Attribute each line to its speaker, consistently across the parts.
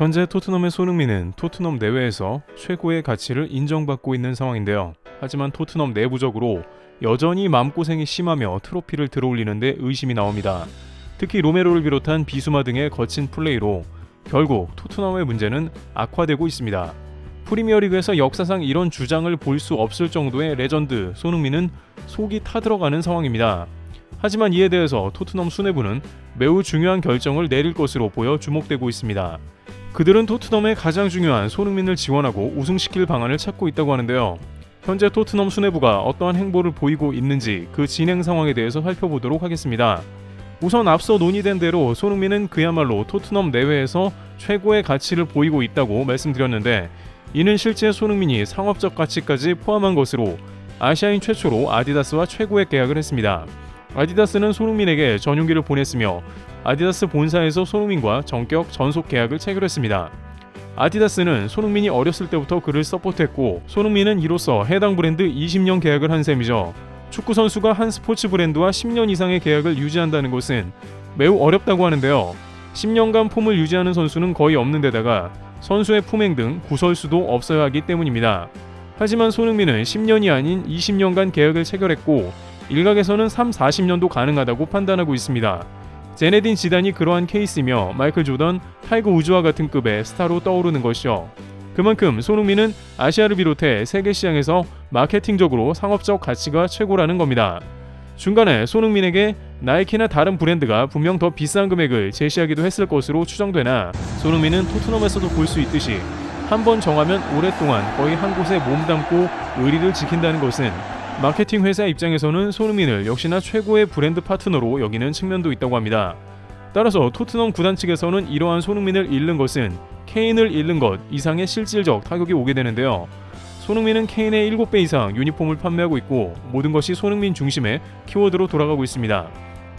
Speaker 1: 현재 토트넘의 손흥민은 토트넘 내외에서 최고의 가치를 인정받고 있는 상황인데요. 하지만 토트넘 내부적으로 여전히 마음고생이 심하며 트로피를 들어올리는데 의심이 나옵니다. 특히 로메로를 비롯한 비수마 등의 거친 플레이로 결국 토트넘의 문제는 악화되고 있습니다. 프리미어리그에서 역사상 이런 주장을 볼 수 없을 정도의 레전드 손흥민은 속이 타들어가는 상황입니다. 하지만 이에 대해서 토트넘 수뇌부는 매우 중요한 결정을 내릴 것으로 보여 주목되고 있습니다. 그들은 토트넘의 가장 중요한 손흥민을 지원하고 우승시킬 방안을 찾고 있다고 하는데요. 현재 토트넘 수뇌부가 어떠한 행보를 보이고 있는지 그 진행 상황에 대해서 살펴보도록 하겠습니다. 우선 앞서 논의된 대로 손흥민은 그야말로 토트넘 내외에서 최고의 가치를 보이고 있다고 말씀드렸는데, 이는 실제 손흥민이 상업적 가치까지 포함한 것으로 아시아인 최초로 아디다스와 최고의 계약을 했습니다. 아디다스는 손흥민에게 전용기를 보냈으며 아디다스 본사에서 손흥민과 전격 전속 계약을 체결했습니다. 아디다스는 손흥민이 어렸을 때부터 그를 서포트했고, 손흥민은 이로써 해당 브랜드 20년 계약을 한 셈이죠. 축구 선수가 한 스포츠 브랜드와 10년 이상의 계약을 유지한다는 것은 매우 어렵다고 하는데요. 10년간 폼을 유지하는 선수는 거의 없는 데다가 선수의 품행 등 구설수도 없어야 하기 때문입니다. 하지만 손흥민은 10년이 아닌 20년간 계약을 체결했고, 일각에서는 40년도 가능하다고 판단하고 있습니다. 제네딘 지단이 그러한 케이스이며 마이클 조던, 타이거 우즈와 같은 급의 스타로 떠오르는 것이죠. 그만큼 손흥민은 아시아를 비롯해 세계 시장에서 마케팅적으로 상업적 가치가 최고라는 겁니다. 중간에 손흥민에게 나이키나 다른 브랜드가 분명 더 비싼 금액을 제시하기도 했을 것으로 추정되나, 손흥민은 토트넘에서도 볼 수 있듯이 한 번 정하면 오랫동안 거의 한 곳에 몸담고 의리를 지킨다는 것은 마케팅 회사 입장에서는 손흥민을 역시나 최고의 브랜드 파트너로 여기는 측면도 있다고 합니다. 따라서 토트넘 구단 측에서는 이러한 손흥민을 잃는 것은 케인을 잃는 것 이상의 실질적 타격이 오게 되는데요. 손흥민은 케인의 7배 이상 유니폼을 판매하고 있고, 모든 것이 손흥민 중심의 키워드로 돌아가고 있습니다.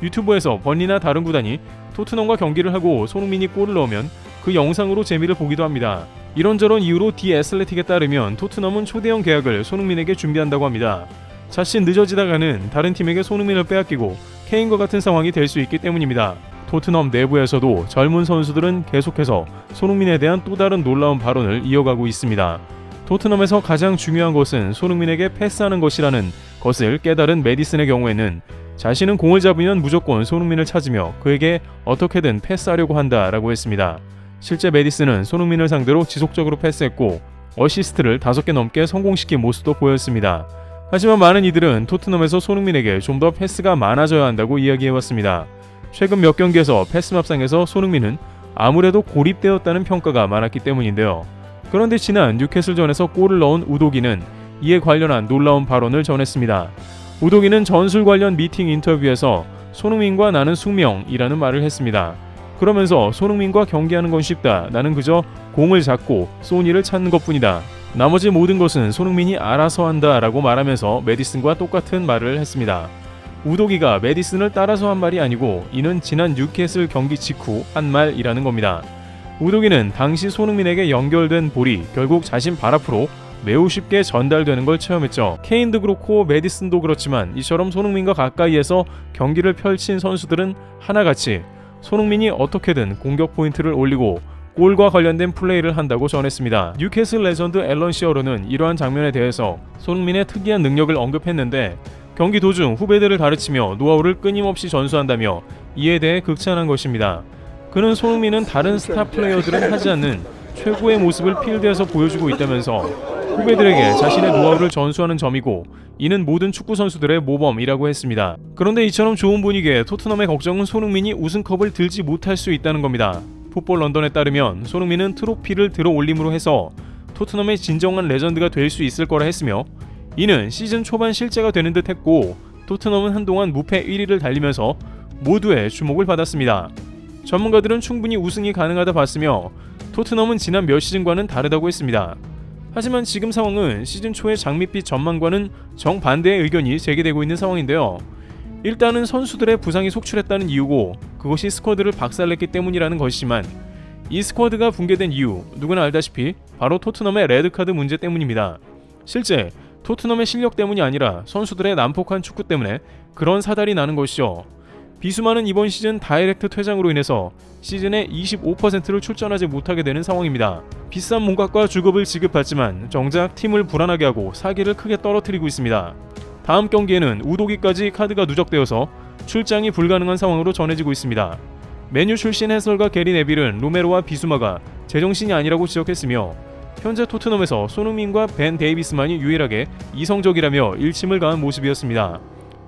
Speaker 1: 유튜브에서 번리나 다른 구단이 토트넘과 경기를 하고 손흥민이 골을 넣으면 그 영상으로 재미를 보기도 합니다. 이런저런 이유로 디 애슬레틱에 따르면 토트넘은 초대형 계약을 손흥민에게 준비한다고 합니다. 자칫 늦어지다가는 다른 팀에게 손흥민을 빼앗기고 케인과 같은 상황이 될 수 있기 때문입니다. 토트넘 내부에서도 젊은 선수들은 계속해서 손흥민에 대한 또 다른 놀라운 발언을 이어가고 있습니다. 토트넘에서 가장 중요한 것은 손흥민에게 패스하는 것이라는 것을 깨달은 메디슨의 경우에는 자신은 공을 잡으면 무조건 손흥민을 찾으며 그에게 어떻게든 패스하려고 한다라고 했습니다. 실제 메디슨은 손흥민을 상대로 지속적으로 패스했고 어시스트를 5개 넘게 성공시킨 모습도 보였습니다. 하지만 많은 이들은 토트넘에서 손흥민에게 좀 더 패스가 많아져야 한다고 이야기해왔습니다. 최근 몇 경기에서 패스 맙상에서 손흥민은 아무래도 고립되었다는 평가가 많았기 때문인데요. 그런데 지난 뉴캐슬전에서 골을 넣은 우도기는 이에 관련한 놀라운 발언을 전했습니다. 우도기는 전술 관련 미팅 인터뷰에서 손흥민과 나는 숙명이라는 말을 했습니다. 그러면서 손흥민과 경기하는 건 쉽다. 나는 그저 공을 잡고 소니를 찾는 것뿐이다. 나머지 모든 것은 손흥민이 알아서 한다 라고 말하면서 메디슨과 똑같은 말을 했습니다. 우도기가 메디슨을 따라서 한 말이 아니고 이는 지난 뉴캐슬 경기 직후 한 말이라는 겁니다. 우도기는 당시 손흥민에게 연결된 볼이 결국 자신 발 앞으로 매우 쉽게 전달되는 걸 체험했죠. 케인도 그렇고 메디슨도 그렇지만 이처럼 손흥민과 가까이에서 경기를 펼친 선수들은 하나같이 손흥민이 어떻게든 공격 포인트를 올리고 골과 관련된 플레이를 한다고 전했습니다. 뉴캐슬 레전드 앨런 시어러는 이러한 장면에 대해서 손흥민의 특이한 능력을 언급했는데, 경기 도중 후배들을 가르치며 노하우를 끊임없이 전수한다며 이에 대해 극찬한 것입니다. 그는 손흥민은 다른 스타 플레이어들은 하지 않는 최고의 모습을 필드에서 보여주고 있다면서 후배들에게 자신의 노하우를 전수하는 점이고 이는 모든 축구 선수들의 모범이라고 했습니다. 그런데 이처럼 좋은 분위기에 토트넘의 걱정은 손흥민이 우승컵을 들지 못할 수 있다는 겁니다. 풋볼 런던에 따르면 손흥민은 트로피를 들어 올림으로 해서 토트넘의 진정한 레전드가 될 수 있을 거라 했으며, 이는 시즌 초반 실제가 되는 듯 했고 토트넘은 한동안 무패 1위를 달리면서 모두의 주목을 받았습니다. 전문가들은 충분히 우승이 가능하다 봤으며 토트넘은 지난 몇 시즌과는 다르다고 했습니다. 하지만 지금 상황은 시즌 초의 장밋빛 전망과는 정반대의 의견이 제기되고 있는 상황인데요. 일단은 선수들의 부상이 속출했다는 이유고 그것이 스쿼드를 박살냈기 때문이라는 것이지만, 이 스쿼드가 붕괴된 이유 누구나 알다시피 바로 토트넘의 레드카드 문제 때문입니다. 실제 토트넘의 실력 때문이 아니라 선수들의 난폭한 축구 때문에 그런 사달이 나는 것이죠. 비수마는 이번 시즌 다이렉트 퇴장으로 인해서 시즌의 25%를 출전하지 못하게 되는 상황입니다. 비싼 몸값과 주급을 지급받지만 정작 팀을 불안하게 하고 사기를 크게 떨어뜨리고 있습니다. 다음 경기에는 우도기까지 카드가 누적되어서 출장이 불가능한 상황으로 전해지고 있습니다. 맨유 출신 해설가 게리 네빌은 로메로와 비수마가 제정신이 아니라고 지적했으며 현재 토트넘에서 손흥민과 벤 데이비스만이 유일하게 이성적이라며 일침을 가한 모습이었습니다.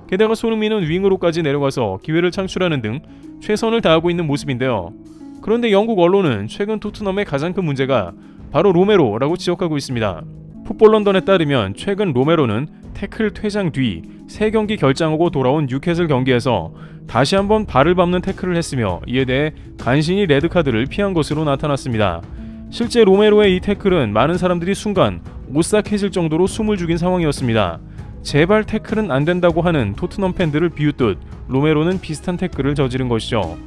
Speaker 1: 게다가 손흥민은 윙으로까지 내려가서 기회를 창출하는 등 최선을 다하고 있는 모습인데요. 그런데 영국 언론은 최근 토트넘의 가장 큰 문제가 바로 로메로라고 지적하고 있습니다. 풋볼 런던에 따르면 최근 로메로는 태클 퇴장 뒤 3경기 결장하고 돌아온 뉴캐슬 경기에서 다시 한번 발을 밟는 태클을 했으며 이에 대해 간신히 레드카드를 피한 것으로 나타났습니다. 실제 로메로의 이 태클은 많은 사람들이 순간 오싹해질 정도로 숨을 죽인 상황이었습니다. 제발 태클은 안 된다고 하는 토트넘 팬들을 비웃듯 로메로는 비슷한 태클을 저지른 것이죠.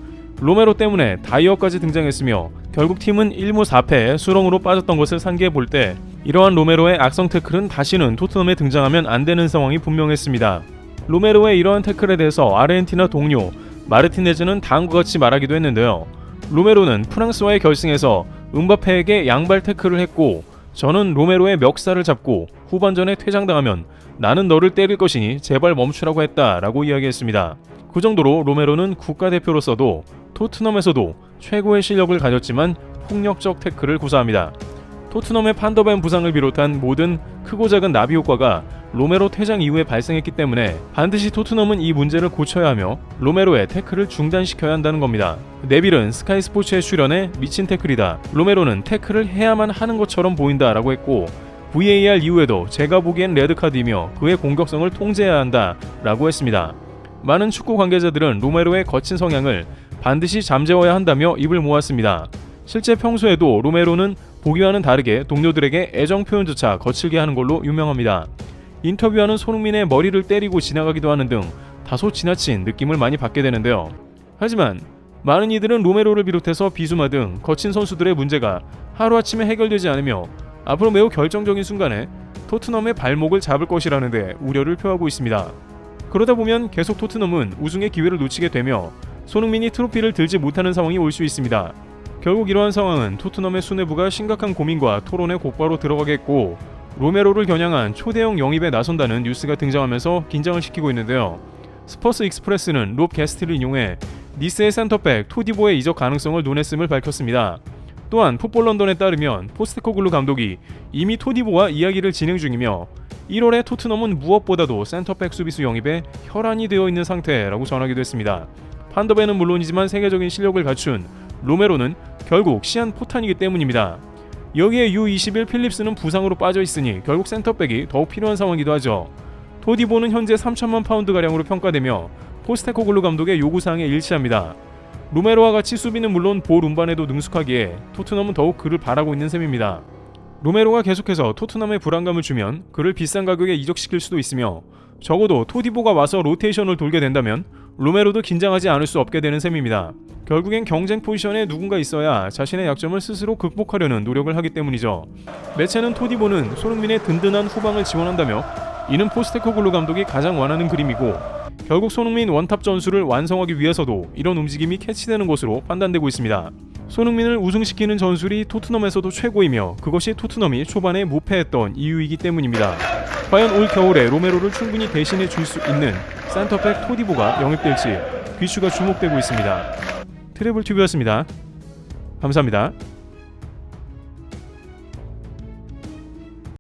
Speaker 1: 로메로 때문에 다이어까지 등장했으며 결국 팀은 1무 4패 수렁으로 빠졌던 것을 상기해 볼 때 이러한 로메로의 악성 태클은 다시는 토트넘에 등장하면 안 되는 상황이 분명했습니다. 로메로의 이러한 태클에 대해서 아르헨티나 동료 마르티네즈는 다음과 같이 말하기도 했는데요. 로메로는 프랑스와의 결승에서 음바페에게 양발 태클을 했고 저는 로메로의 멱살을 잡고 후반전에 퇴장당하면 나는 너를 때릴 것이니 제발 멈추라고 했다라고 이야기했습니다. 그 정도로 로메로는 국가대표로서도 토트넘에서도 최고의 실력을 가졌지만 폭력적 태클을 구사합니다. 토트넘의 판더벤 부상을 비롯한 모든 크고 작은 나비 효과가 로메로 퇴장 이후에 발생했기 때문에 반드시 토트넘은 이 문제를 고쳐야 하며 로메로의 태클을 중단시켜야 한다는 겁니다. 네빌은 스카이 스포츠에 출연해 미친 태클이다. 로메로는 태클을 해야만 하는 것처럼 보인다 라고 했고 VAR 이후에도 제가 보기엔 레드카드이며 그의 공격성을 통제해야 한다 라고 했습니다. 많은 축구 관계자들은 로메로의 거친 성향을 반드시 잠재워야 한다며 입을 모았습니다. 실제 평소에도 로메로는 보기와는 다르게 동료들에게 애정 표현조차 거칠게 하는 걸로 유명합니다. 인터뷰하는 손흥민의 머리를 때리고 지나가기도 하는 등 다소 지나친 느낌을 많이 받게 되는데요. 하지만 많은 이들은 로메로를 비롯해서 비수마 등 거친 선수들의 문제가 하루아침에 해결되지 않으며 앞으로 매우 결정적인 순간에 토트넘의 발목을 잡을 것이라는 데 우려를 표하고 있습니다. 그러다 보면 계속 토트넘은 우승의 기회를 놓치게 되며 손흥민이 트로피를 들지 못하는 상황이 올 수 있습니다. 결국 이러한 상황은 토트넘의 수뇌부가 심각한 고민과 토론에 곧바로 들어가겠고 로메로를 겨냥한 초대형 영입에 나선다는 뉴스가 등장하면서 긴장을 시키고 있는데요. 스퍼스 익스프레스는 롭 게스트를 인용해 니스의 센터백 토디보의 이적 가능성을 논했음을 밝혔습니다. 또한 풋볼 런던에 따르면 포스테코글루 감독이 이미 토디보와 이야기를 진행 중이며 1월에 토트넘은 무엇보다도 센터백 수비수 영입에 혈안이 되어 있는 상태라고 전하기도 했습니다. 판더벤은 물론이지만 세계적인 실력을 갖춘 로메로는 결국 시한포탄이기 때문입니다. 여기에 U21 필립스는 부상으로 빠져있으니 결국 센터백이 더욱 필요한 상황이기도 하죠. 토디보는 현재 3천만 파운드가량으로 평가되며 포스테코글루 감독의 요구사항에 일치합니다. 로메로와 같이 수비는 물론 볼 운반에도 능숙하기에 토트넘은 더욱 그를 바라고 있는 셈입니다. 로메로가 계속해서 토트넘에 불안감을 주면 그를 비싼 가격에 이적시킬 수도 있으며 적어도 토디보가 와서 로테이션을 돌게 된다면 로메로도 긴장하지 않을 수 없게 되는 셈입니다. 결국엔 경쟁 포지션에 누군가 있어야 자신의 약점을 스스로 극복하려는 노력을 하기 때문이죠. 매체는 토디보는 손흥민의 든든한 후방을 지원한다며 이는 포스테코글루 감독이 가장 원하는 그림이고 결국 손흥민 원탑 전술을 완성하기 위해서도 이런 움직임이 캐치되는 것으로 판단되고 있습니다. 손흥민을 우승시키는 전술이 토트넘에서도 최고이며 그것이 토트넘이 초반에 무패했던 이유이기 때문입니다. 과연 올 겨울에 로메로를 충분히 대신해 줄 수 있는 센터백 토디보가 영입될지 귀추가 주목되고 있습니다. 트래블튜브였습니다. 감사합니다.